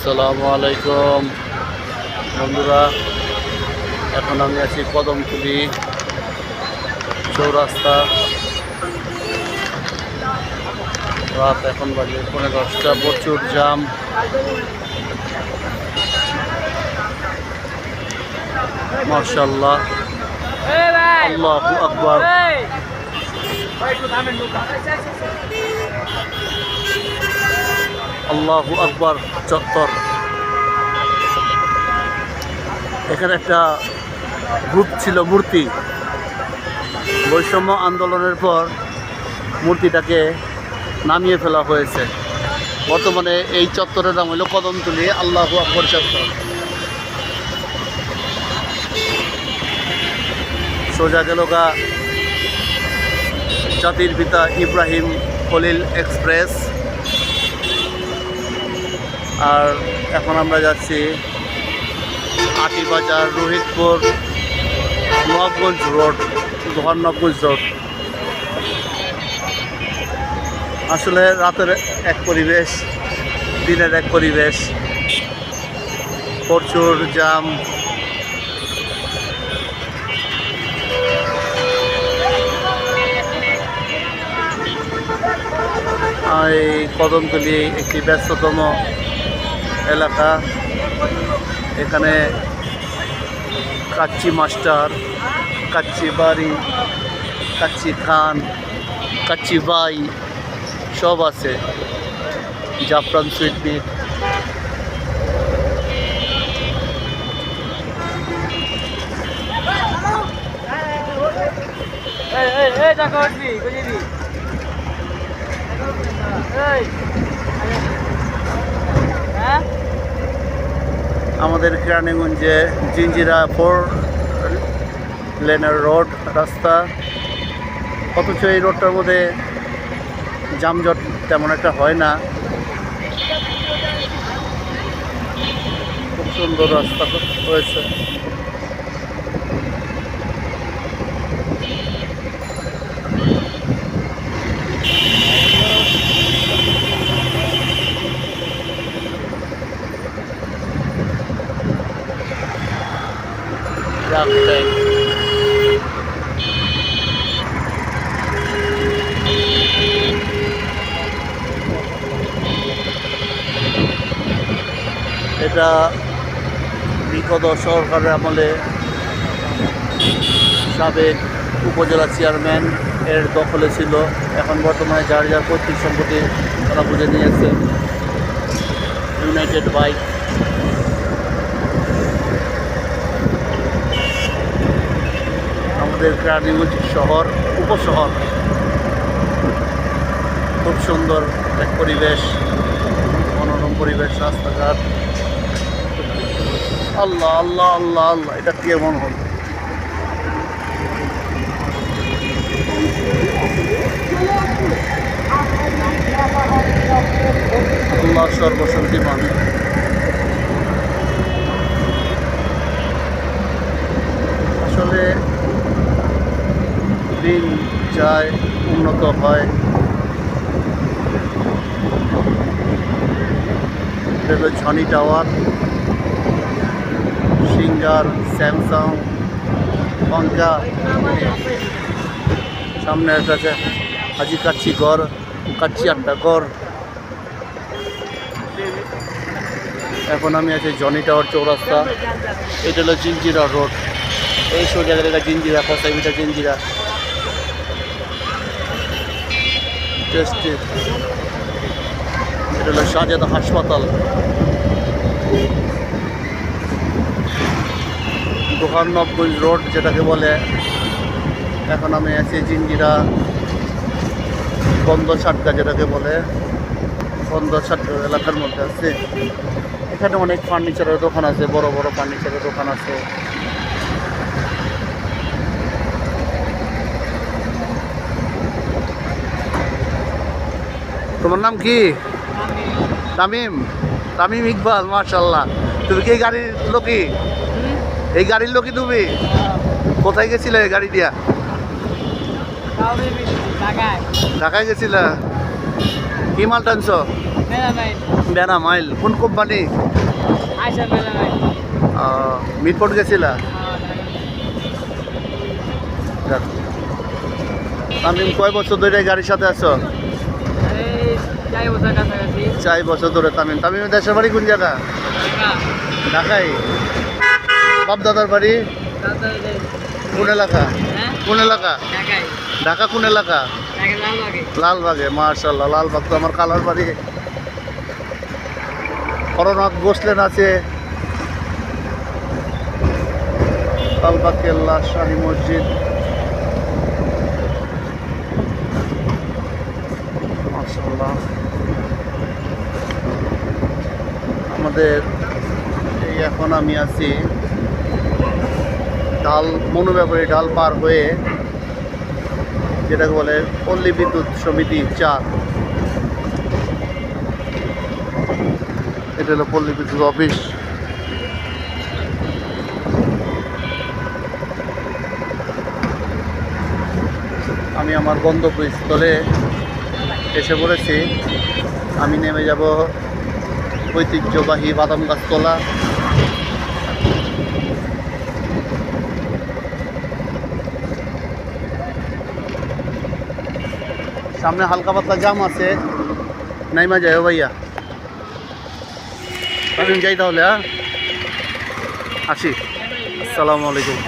আসসালামু আলাইকুম বন্ধুরা, এখন আমি আছি কদমতলী চৌরাস্তা। রাত এখন বাজে 10:30, প্রচুর জাম। মাশাআল্লাহ, আল্লাহু আকবার। আল্লাহু আকবার চত্বর। এখানে একটা গ্রুপ ছিল মূর্তি, বৈষম্য আন্দোলনের পর মূর্তিটাকে নামিয়ে ফেলা হয়েছে। বর্তমানে এই চত্বরের নাম হলো কদমতলী আল্লাহু আকবার চত্বর। সোজা গেল গা জাতির পিতা ইব্রাহিম খলিল এক্সপ্রেস। আর এখন আমরা যাচ্ছি আটিবাজার, রোহিতপুর, নবাবগঞ্জ রোড, ধর্মগঞ্জ রোড। আসলে রাতের এক পরিবেশ, দিনের এক পরিবেশ, প্রচুর জাম। এই কদমতলী একটি ব্যস্ততম এলাকা। এখানে কাচ্চি মাস্টার, কাচ্চি বাড়ি, কাচ্চি খান, কাচ্চি বাই সব আছে। জাফরান সুইট মিট, আমাদের কেরানীগঞ্জে জিঞ্জিরা 4 লেনের রোড রাস্তা, অথচ এই রোডটার মধ্যে যানজট তেমন একটা হয় না। খুব সুন্দর রাস্তা হয়েছে। এটা বিগত সরকারের আমলে সাবেক উপজেলা চেয়ারম্যান এর দখলে ছিল। এখন বর্তমানে যার যার পৈতৃক সম্পত্তি তারা বুঝে নিয়েছে। United bike. আমাদের কেরানীগঞ্জ শহর, উপশহর, খুব সুন্দর এক পরিবেশ, মনোরম পরিবেশ, রাস্তাঘাট। আল্লাহ আল্লাহ আল্লাহ আল্লাহ, এটা কেমন হল? আল্লাহ সর্বশক্তিমান। আসলে দিন যায়, উন্নত হয়। এটা হলো ঝনি টাওয়ার, সিঙ্গার, স্যামসাং, পঙ্কা। সামনে একটা আছে হাজি কাচ্চি গড়, কাচ্চি আড্ডা গড়। এখন আমি আছি জনি টাওয়ার চৌরাস্তা। এটা হলো জিঞ্জিরা রোড। এই সোজা জায়গা জিঞ্জিরা, কসাইবিটা জিঞ্জিরা। টেস্টি। এটা হলো শাহজাদা হাসপাতাল। নবাবগঞ্জ রোড যেটাকে বলে। এখন আমি আছি জিঞ্জিরা বন্দর সাটকা, যেটাকে বলে বন্দর সাটকা এলাকার মধ্যে আছে। এখানে অনেক ফার্নিচারের দোকান আছে, বড় বড় ফার্নিচারের দোকান আছে। তোমার নাম কি? তামিম। তামিম ইকবাল, মাশাআল্লাহ। তুমি কি এই গাড়ির লোকই? এই গাড়ির লোকই তুমি? কোথায় গেছিলে এই গাড়ি দিয়া? ঢাকায় গেছিলা? কি মাল টানছো? বেনামাইল কোন কোম্পানি? মিটপোর্ট গেছিলা? যাক। তামিম কয় বছর ধরে এই গাড়ির সাথে আছো? 4 বছর ধরে। তামিমের দেশের বাড়ি কোন জায়গা? ঢাকায়। বাপ দাদার বাড়ি কোন এলাকা? কোন এলাকা? ঢাকা কোন এলাকা? লালবাগে। মাশাআল্লাহ, লালবাগ তো আমার খালার বাড়ি। হরনাথ গোসলেন আছে, লালবাগ কেল্লা, শাহী মসজিদ। মাশাআল্লাহ। আমাদের এই এখন আমি আছি ঢাল, মনুব্যাপারী ঢাল পার হয়ে, যেটাকে বলে পল্লী বিদ্যুৎ সমিতি 4। এটা হলো পল্লী বিদ্যুৎ অফিস। আমি আমার গন্তব্যস্থলে এসে পড়েছি। আমি নেমে যাব ঐতিহ্যবাহী বাদাম গাছতলা। সামনে হালকা পাতলা জাম আছে, নাইমা যায় ভাইয়া। আমি যাই তাহলে, হ্যাঁ আসি। আসসালামু আলাইকুম।